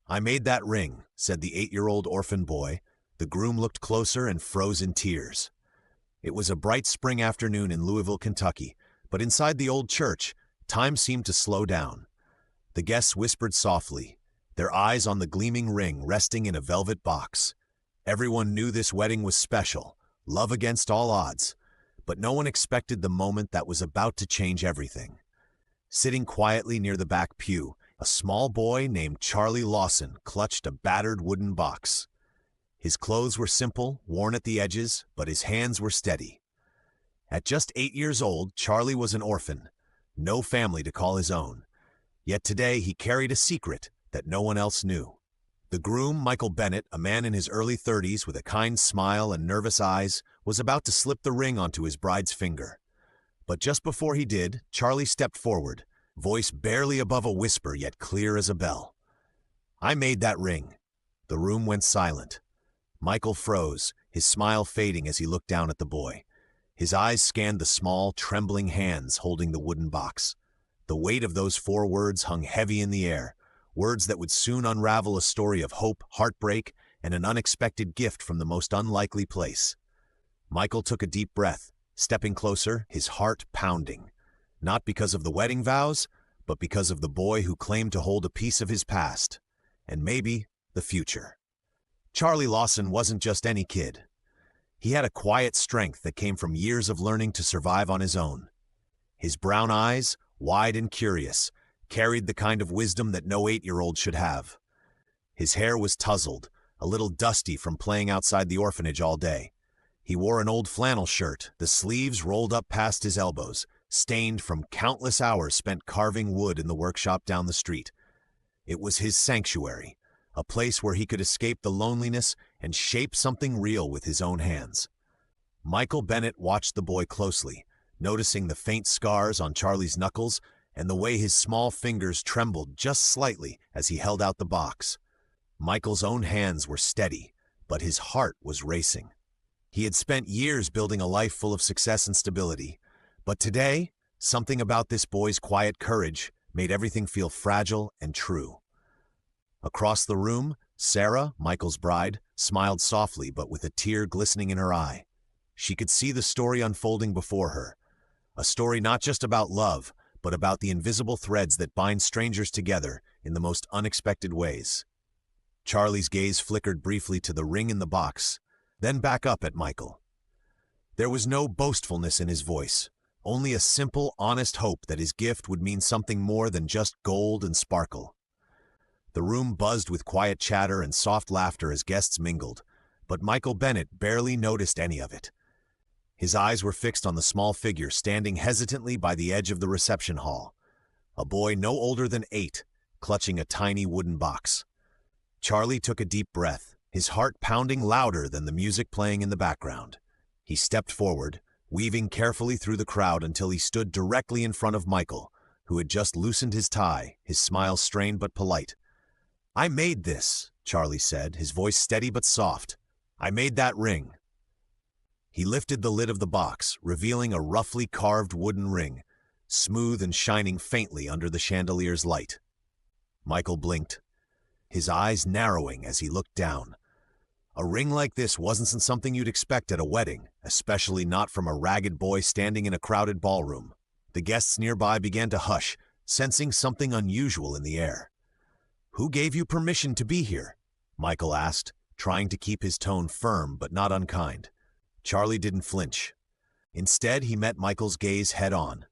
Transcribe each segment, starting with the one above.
"I made that ring," said the 8-year-old orphan boy. The groom looked closer and froze in tears. It was a bright spring afternoon in Louisville, Kentucky, but inside the old church, time seemed to slow down. The guests whispered softly, their eyes on the gleaming ring resting in a velvet box. Everyone knew this wedding was special, love against all odds, but no one expected the moment that was about to change everything. Sitting quietly near the back pew, a small boy named Charlie Lawson clutched a battered wooden box. His clothes were simple, worn at the edges, but his hands were steady. At just 8 years old, Charlie was an orphan, no family to call his own. Yet today he carried a secret that no one else knew. The groom, Michael Bennett, a man in his early 30s with a kind smile and nervous eyes, was about to slip the ring onto his bride's finger. But just before he did, Charlie stepped forward, voice barely above a whisper yet clear as a bell. "I made that ring." The room went silent. Michael froze, his smile fading as he looked down at the boy. His eyes scanned the small, trembling hands holding the wooden box. The weight of those 4 words hung heavy in the air, words that would soon unravel a story of hope, heartbreak, and an unexpected gift from the most unlikely place. Michael took a deep breath, stepping closer, his heart pounding. Not because of the wedding vows, but because of the boy who claimed to hold a piece of his past, and maybe the future. Charlie Lawson wasn't just any kid. He had a quiet strength that came from years of learning to survive on his own. His brown eyes, wide and curious, carried the kind of wisdom that no 8-year-old should have. His hair was tousled, a little dusty from playing outside the orphanage all day. He wore an old flannel shirt, the sleeves rolled up past his elbows, stained from countless hours spent carving wood in the workshop down the street. It was his sanctuary, a place where he could escape the loneliness and shape something real with his own hands. Michael Bennett watched the boy closely, noticing the faint scars on Charlie's knuckles and the way his small fingers trembled just slightly as he held out the box. Michael's own hands were steady, but his heart was racing. He had spent years building a life full of success and stability, but today, something about this boy's quiet courage made everything feel fragile and true. Across the room, Sarah, Michael's bride, smiled softly but with a tear glistening in her eye. She could see the story unfolding before her, a story not just about love, but about the invisible threads that bind strangers together in the most unexpected ways. Charlie's gaze flickered briefly to the ring in the box, then back up at Michael. There was no boastfulness in his voice, only a simple, honest hope that his gift would mean something more than just gold and sparkle. The room buzzed with quiet chatter and soft laughter as guests mingled, but Michael Bennett barely noticed any of it. His eyes were fixed on the small figure standing hesitantly by the edge of the reception hall, a boy no older than 8, clutching a tiny wooden box. Charlie took a deep breath, his heart pounding louder than the music playing in the background. He stepped forward, weaving carefully through the crowd until he stood directly in front of Michael, who had just loosened his tie, his smile strained but polite. "I made this," Charlie said, his voice steady but soft. "I made that ring." He lifted the lid of the box, revealing a roughly carved wooden ring, smooth and shining faintly under the chandelier's light. Michael blinked, his eyes narrowing as he looked down. A ring like this wasn't something you'd expect at a wedding, especially not from a ragged boy standing in a crowded ballroom. The guests nearby began to hush, sensing something unusual in the air. "Who gave you permission to be here?" Michael asked, trying to keep his tone firm but not unkind. Charlie didn't flinch. Instead, he met Michael's gaze head-on.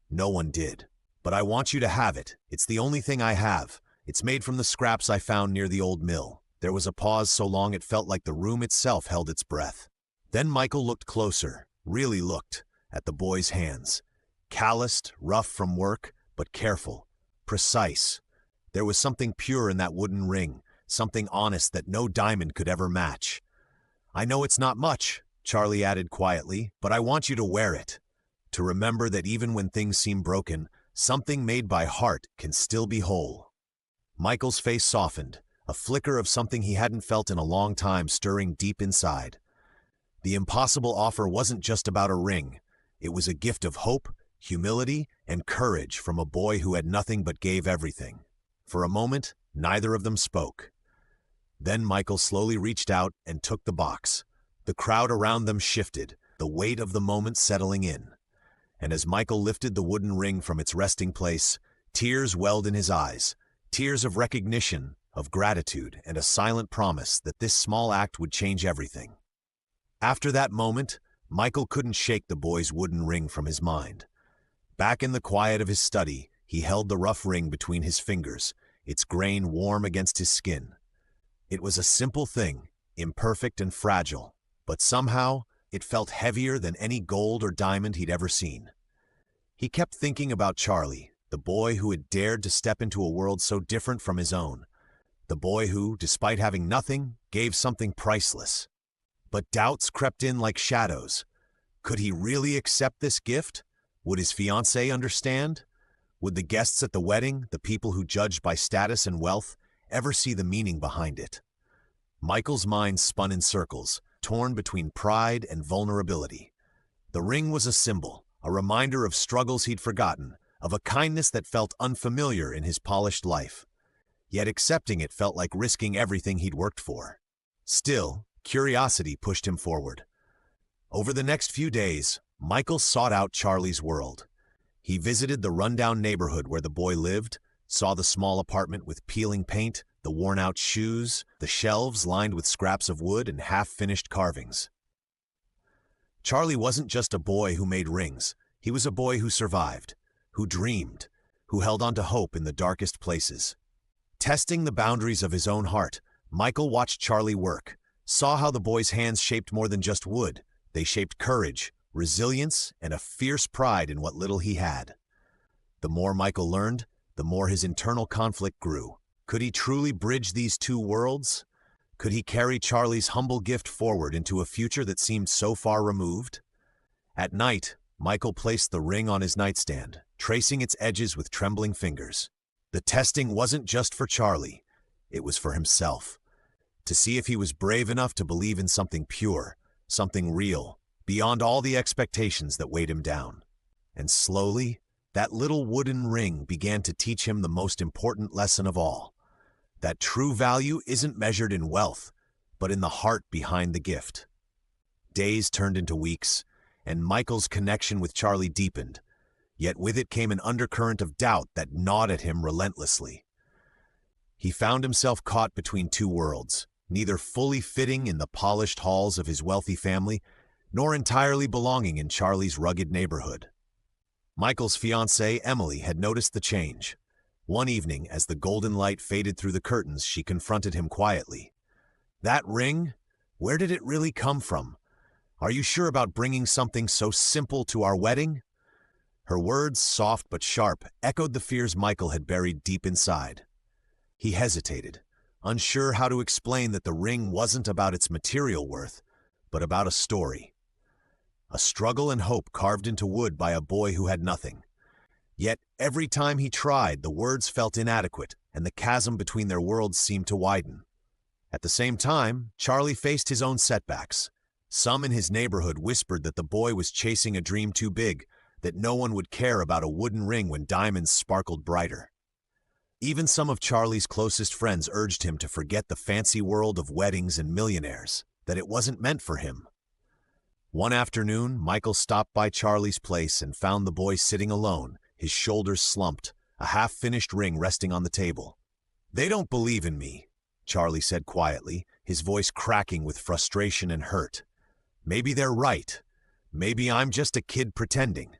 "No one did. But I want you to have it. It's the only thing I have. It's made from the scraps I found near the old mill." There was a pause so long it felt like the room itself held its breath. Then Michael looked closer, really looked, at the boy's hands. Calloused, rough from work, but careful, precise. There was something pure in that wooden ring, something honest that no diamond could ever match. "I know it's not much," Charlie added quietly, "but I want you to wear it. To remember that even when things seem broken, something made by heart can still be whole." Michael's face softened, a flicker of something he hadn't felt in a long time stirring deep inside. The impossible offer wasn't just about a ring. It was a gift of hope, humility, and courage from a boy who had nothing but gave everything. For a moment, Neither of them spoke. Then Michael slowly reached out and took the box. The crowd around them shifted, the weight of the moment settling in. And as Michael lifted the wooden ring from its resting place, tears welled in his eyes, tears of recognition, of gratitude, and a silent promise that this small act would change everything. After that moment, Michael couldn't shake the boy's wooden ring from his mind. Back in the quiet of his study, he held the rough ring between his fingers, its grain warm against his skin. It was a simple thing, imperfect and fragile, but somehow it felt heavier than any gold or diamond he'd ever seen. He kept thinking about Charlie, the boy who had dared to step into a world so different from his own. The boy who, despite having nothing, gave something priceless. But doubts crept in like shadows. Could he really accept this gift? Would his fiancée understand? Would the guests at the wedding, the people who judged by status and wealth, ever see the meaning behind it? Michael's mind spun in circles, torn between pride and vulnerability. The ring was a symbol, a reminder of struggles he'd forgotten, of a kindness that felt unfamiliar in his polished life. Yet accepting it felt like risking everything he'd worked for. Still, curiosity pushed him forward. Over the next few days, Michael sought out Charlie's world. He visited the rundown neighborhood where the boy lived, saw the small apartment with peeling paint, the worn-out shoes, the shelves lined with scraps of wood and half-finished carvings. Charlie wasn't just a boy who made rings. He was a boy who survived, who dreamed, who held on to hope in the darkest places. Testing the boundaries of his own heart, Michael watched Charlie work, saw how the boy's hands shaped more than just wood. They shaped courage, resilience, and a fierce pride in what little he had. The more Michael learned, the more his internal conflict grew. Could he truly bridge these two worlds? Could he carry Charlie's humble gift forward into a future that seemed so far removed? At night, Michael placed the ring on his nightstand, tracing its edges with trembling fingers. The testing wasn't just for Charlie, it was for himself. To see if he was brave enough to believe in something pure, something real, beyond all the expectations that weighed him down. And slowly, that little wooden ring began to teach him the most important lesson of all. That true value isn't measured in wealth, but in the heart behind the gift. Days turned into weeks, and Michael's connection with Charlie deepened. Yet with it came an undercurrent of doubt that gnawed at him relentlessly. He found himself caught between two worlds, neither fully fitting in the polished halls of his wealthy family, nor entirely belonging in Charlie's rugged neighborhood. Michael's fiancée, Emily, had noticed the change. One evening, as the golden light faded through the curtains, she confronted him quietly. "That ring? Where did it really come from? Are you sure about bringing something so simple to our wedding?" Her words, soft but sharp, echoed the fears Michael had buried deep inside. He hesitated, unsure how to explain that the ring wasn't about its material worth, but about a story. A struggle and hope carved into wood by a boy who had nothing. Yet every time he tried, the words felt inadequate, and the chasm between their worlds seemed to widen. At the same time, Charlie faced his own setbacks. Some in his neighborhood whispered that the boy was chasing a dream too big, that no one would care about a wooden ring when diamonds sparkled brighter. Even some of Charlie's closest friends urged him to forget the fancy world of weddings and millionaires, that it wasn't meant for him. One afternoon, Michael stopped by Charlie's place and found the boy sitting alone, his shoulders slumped, a half-finished ring resting on the table. "They don't believe in me," Charlie said quietly, his voice cracking with frustration and hurt. "Maybe they're right. Maybe I'm just a kid pretending."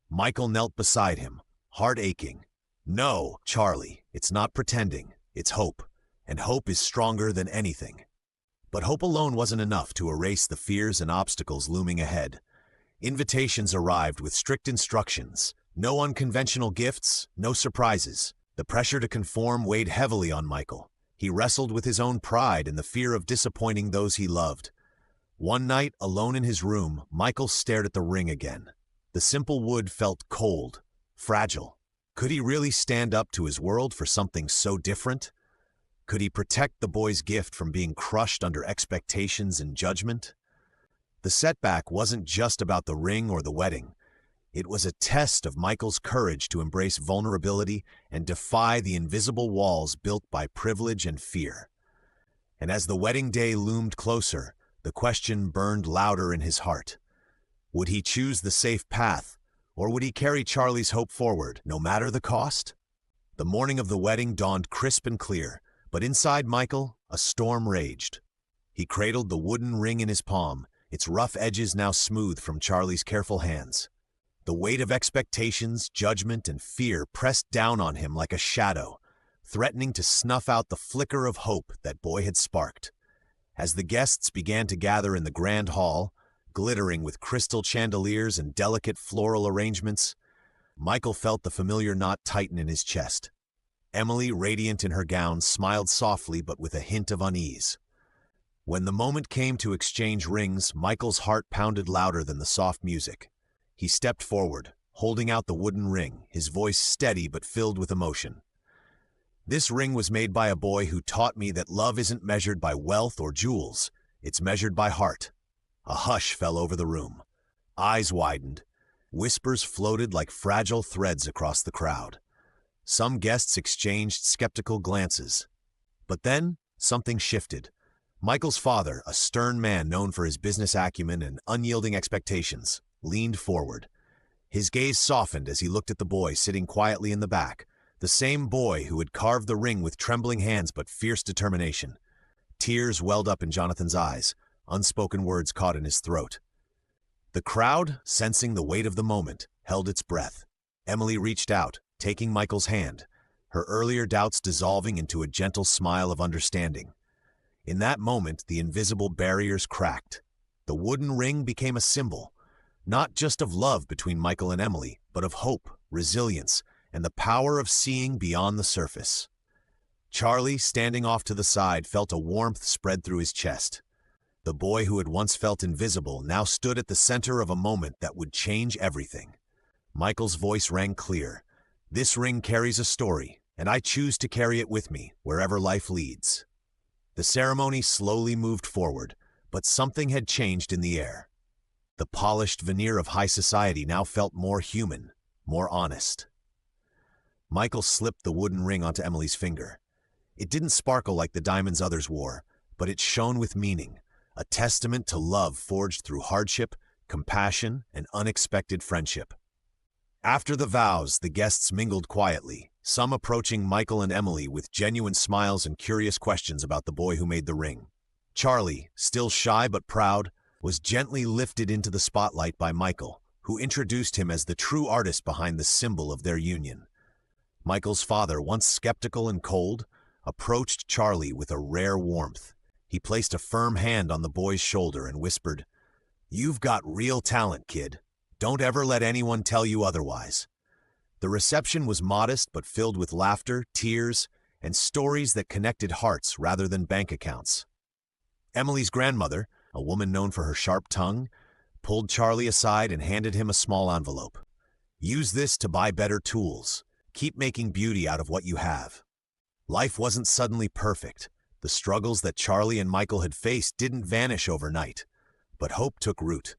Michael knelt beside him, heart aching. "No, Charlie, it's not pretending, it's hope, and hope is stronger than anything." But hope alone wasn't enough to erase the fears and obstacles looming ahead. Invitations arrived with strict instructions. No unconventional gifts, no surprises. The pressure to conform weighed heavily on Michael. He wrestled with his own pride and the fear of disappointing those he loved. One night, alone in his room, Michael stared at the ring again. The simple wood felt cold, fragile. Could he really stand up to his world for something so different? Could he protect the boy's gift from being crushed under expectations and judgment? The setback wasn't just about the ring or the wedding. It was a test of Michael's courage to embrace vulnerability and defy the invisible walls built by privilege and fear. And as the wedding day loomed closer, the question burned louder in his heart. Would he choose the safe path, or would he carry Charlie's hope forward, no matter the cost? The morning of the wedding dawned crisp and clear, but inside Michael, a storm raged. He cradled the wooden ring in his palm, its rough edges now smooth from Charlie's careful hands. The weight of expectations, judgment, and fear pressed down on him like a shadow, threatening to snuff out the flicker of hope that boy had sparked. As the guests began to gather in the grand hall, glittering with crystal chandeliers and delicate floral arrangements, Michael felt the familiar knot tighten in his chest. Emily, radiant in her gown, smiled softly but with a hint of unease. When the moment came to exchange rings, Michael's heart pounded louder than the soft music. He stepped forward, holding out the wooden ring, his voice steady but filled with emotion. This ring was made by a boy who taught me that love isn't measured by wealth or jewels, it's measured by heart. A hush fell over the room. Eyes widened. Whispers floated like fragile threads across the crowd. Some guests exchanged skeptical glances. But then, something shifted. Michael's father, a stern man known for his business acumen and unyielding expectations, leaned forward. His gaze softened as he looked at the boy sitting quietly in the back, the same boy who had carved the ring with trembling hands but fierce determination. Tears welled up in Jonathan's eyes, unspoken words caught in his throat. The crowd, sensing the weight of the moment, held its breath. Emily reached out, taking Michael's hand, her earlier doubts dissolving into a gentle smile of understanding. In that moment, the invisible barriers cracked. The wooden ring became a symbol, not just of love between Michael and Emily, but of hope, resilience, and the power of seeing beyond the surface. Charlie, standing off to the side, felt a warmth spread through his chest. The boy who had once felt invisible now stood at the center of a moment that would change everything. Michael's voice rang clear. This ring carries a story, and I choose to carry it with me, wherever life leads. The ceremony slowly moved forward, but something had changed in the air. The polished veneer of high society now felt more human, more honest. Michael slipped the wooden ring onto Emily's finger. It didn't sparkle like the diamonds others wore, but it shone with meaning, a testament to love forged through hardship, compassion, and unexpected friendship. After the vows, the guests mingled quietly, some approaching Michael and Emily with genuine smiles and curious questions about the boy who made the ring. Charlie, still shy but proud, was gently lifted into the spotlight by Michael, who introduced him as the true artist behind the symbol of their union. Michael's father, once skeptical and cold, approached Charlie with a rare warmth. He placed a firm hand on the boy's shoulder and whispered, "You've got real talent, kid. Don't ever let anyone tell you otherwise." The reception was modest but filled with laughter, tears, and stories that connected hearts rather than bank accounts. Emily's grandmother, a woman known for her sharp tongue, pulled Charlie aside and handed him a small envelope. "Use this to buy better tools. Keep making beauty out of what you have." Life wasn't suddenly perfect. The struggles that Charlie and Michael had faced didn't vanish overnight, but hope took root.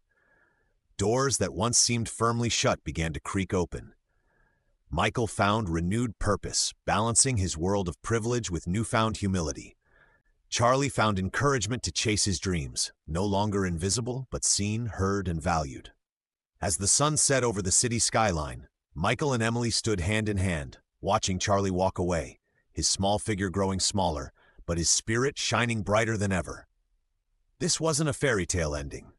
Doors that once seemed firmly shut began to creak open. Michael found renewed purpose, balancing his world of privilege with newfound humility. Charlie found encouragement to chase his dreams, no longer invisible, but seen, heard, and valued. As the sun set over the city skyline, Michael and Emily stood hand in hand, watching Charlie walk away, his small figure growing smaller, but his spirit shining brighter than ever. This wasn't a fairy tale ending.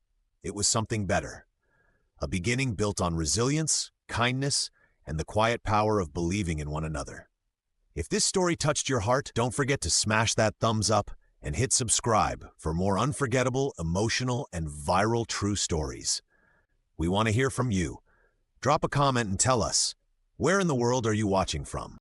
It was something better. A beginning built on resilience, kindness, and the quiet power of believing in one another. If this story touched your heart, don't forget to smash that thumbs up and hit subscribe for more unforgettable, emotional, and viral true stories. We want to hear from you. Drop a comment and tell us, where in the world are you watching from?